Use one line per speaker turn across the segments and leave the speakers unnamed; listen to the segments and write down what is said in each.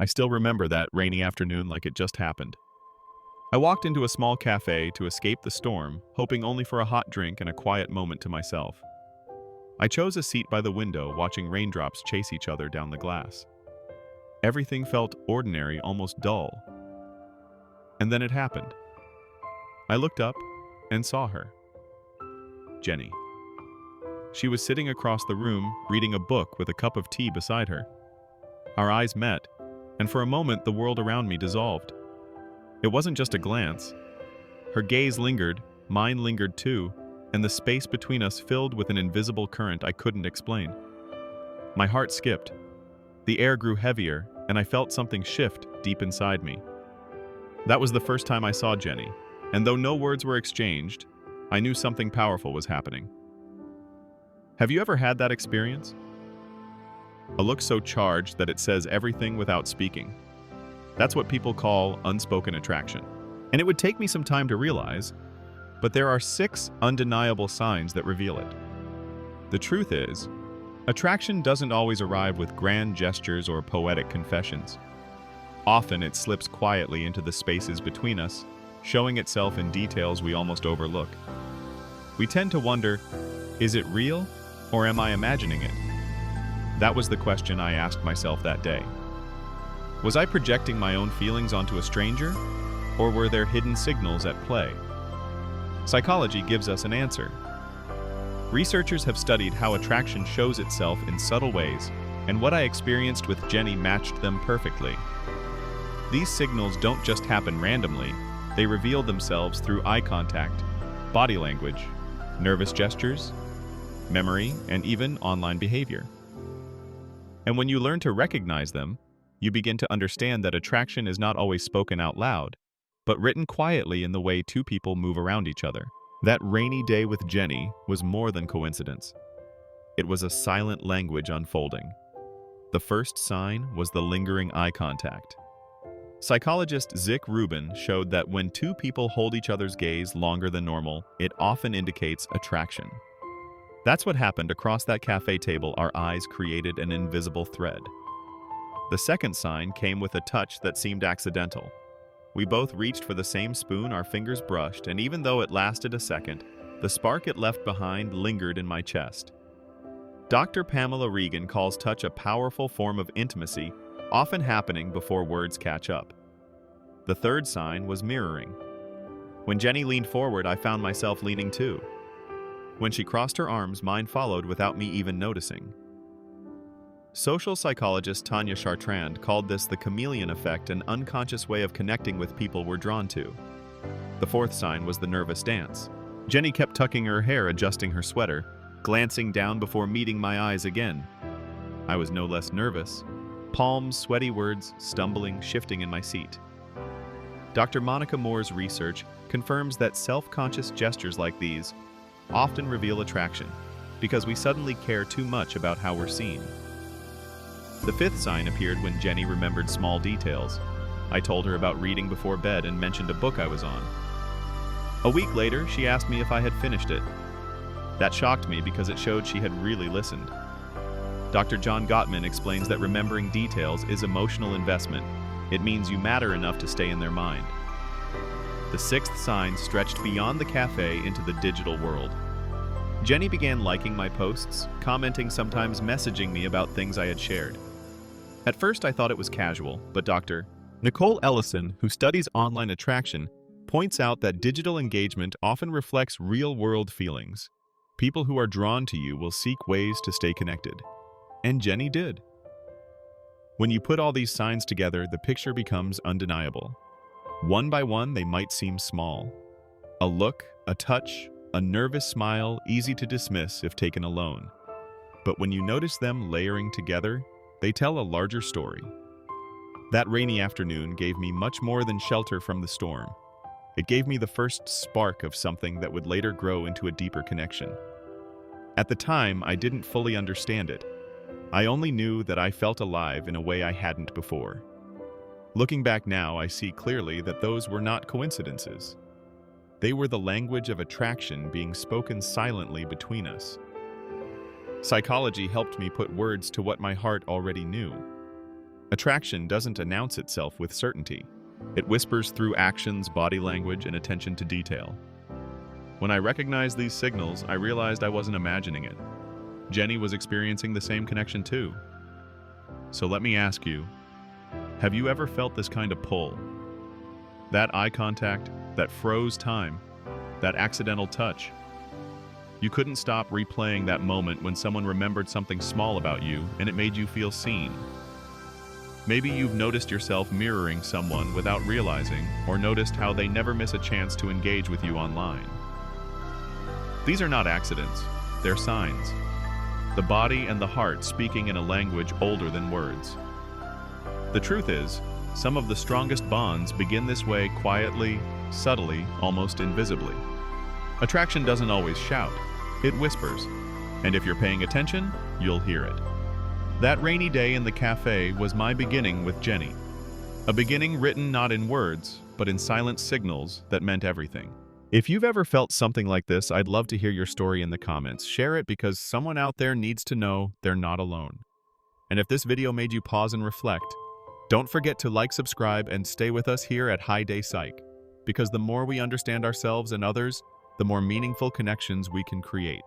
I still remember that rainy afternoon like it just happened. I walked into a small cafe to escape the storm, hoping only for a hot drink and a quiet moment to myself. I chose a seat by the window, watching raindrops chase each other down the glass. Everything felt ordinary, almost dull. And then it happened. I looked up and saw her. Jenny. She was sitting across the room, reading a book with a cup of tea beside her. Our eyes met, and for a moment the world around me dissolved. It wasn't just a glance. Her gaze lingered, mine lingered too, and the space between us filled with an invisible current I couldn't explain. My heart skipped. The air grew heavier, and I felt something shift deep inside me. That was the first time I saw Jenny, and though no words were exchanged, I knew something powerful was happening. Have you ever had that experience? A look so charged that it says everything without speaking. That's what people call unspoken attraction. And it would take me some time to realize, but there are 6 undeniable signs that reveal it. The truth is, attraction doesn't always arrive with grand gestures or poetic confessions. Often it slips quietly into the spaces between us, showing itself in details we almost overlook. We tend to wonder, is it real, or am I imagining it? That was the question I asked myself that day. Was I projecting my own feelings onto a stranger, or were there hidden signals at play? Psychology gives us an answer. Researchers have studied how attraction shows itself in subtle ways, and what I experienced with Jenny matched them perfectly. These signals don't just happen randomly, they reveal themselves through eye contact, body language, nervous gestures, memory, and even online behavior. And when you learn to recognize them, you begin to understand that attraction is not always spoken out loud, but written quietly in the way 2 people move around each other. That rainy day with Jenny was more than coincidence. It was a silent language unfolding. The first sign was the lingering eye contact. Psychologist Zick Rubin showed that when 2 people hold each other's gaze longer than normal, it often indicates attraction. That's what happened across that cafe table. Our eyes created an invisible thread. The second sign came with a touch that seemed accidental. We both reached for the same spoon, our fingers brushed, and even though it lasted a second, the spark it left behind lingered in my chest. Dr. Pamela Regan calls touch a powerful form of intimacy, often happening before words catch up. The third sign was mirroring. When Jenny leaned forward, I found myself leaning too. When she crossed her arms, mine followed without me even noticing. Social psychologist Tanya Chartrand called this the chameleon effect, an unconscious way of connecting with people we're drawn to. The fourth sign was the nervous dance. Jenny kept tucking her hair, adjusting her sweater, glancing down before meeting my eyes again. I was no less nervous. Palms, sweaty words, stumbling, shifting in my seat. Dr. Monica Moore's research confirms that self-conscious gestures like these often reveal attraction, because we suddenly care too much about how we're seen. The fifth sign appeared when Jenny remembered small details. I told her about reading before bed and mentioned a book I was on. A week later, she asked me if I had finished it. That shocked me because it showed she had really listened. Dr. John Gottman explains that remembering details is emotional investment. It means you matter enough to stay in their mind. The sixth sign stretched beyond the cafe into the digital world. Jenny began liking my posts, commenting, sometimes messaging me about things I had shared. At first I thought it was casual, but Dr. Nicole Ellison, who studies online attraction, points out that digital engagement often reflects real-world feelings. People who are drawn to you will seek ways to stay connected. And Jenny did. When you put all these signs together, the picture becomes undeniable. One by one, they might seem small. A look, a touch, a nervous smile, easy to dismiss if taken alone. But when you notice them layering together, they tell a larger story. That rainy afternoon gave me much more than shelter from the storm. It gave me the first spark of something that would later grow into a deeper connection. At the time, I didn't fully understand it. I only knew that I felt alive in a way I hadn't before. Looking back now, I see clearly that those were not coincidences. They were the language of attraction being spoken silently between us. Psychology helped me put words to what my heart already knew. Attraction doesn't announce itself with certainty. It whispers through actions, body language, and attention to detail. When I recognized these signals, I realized I wasn't imagining it. Jenny was experiencing the same connection too. So let me ask you, have you ever felt this kind of pull? That eye contact, that froze time, that accidental touch. You couldn't stop replaying that moment when someone remembered something small about you and it made you feel seen. Maybe you've noticed yourself mirroring someone without realizing, or noticed how they never miss a chance to engage with you online. These are not accidents, they're signs. The body and the heart speaking in a language older than words. The truth is, some of the strongest bonds begin this way quietly, subtly, almost invisibly. Attraction doesn't always shout, it whispers. And if you're paying attention, you'll hear it. That rainy day in the cafe was my beginning with Jenny. A beginning written not in words, but in silent signals that meant everything. If you've ever felt something like this, I'd love to hear your story in the comments. Share it because someone out there needs to know they're not alone. And if this video made you pause and reflect, don't forget to like, subscribe, and stay with us here at Hi Day Psych. Because the more we understand ourselves and others, the more meaningful connections we can create.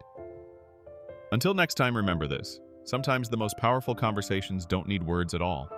Until next time, remember this. Sometimes the most powerful conversations don't need words at all.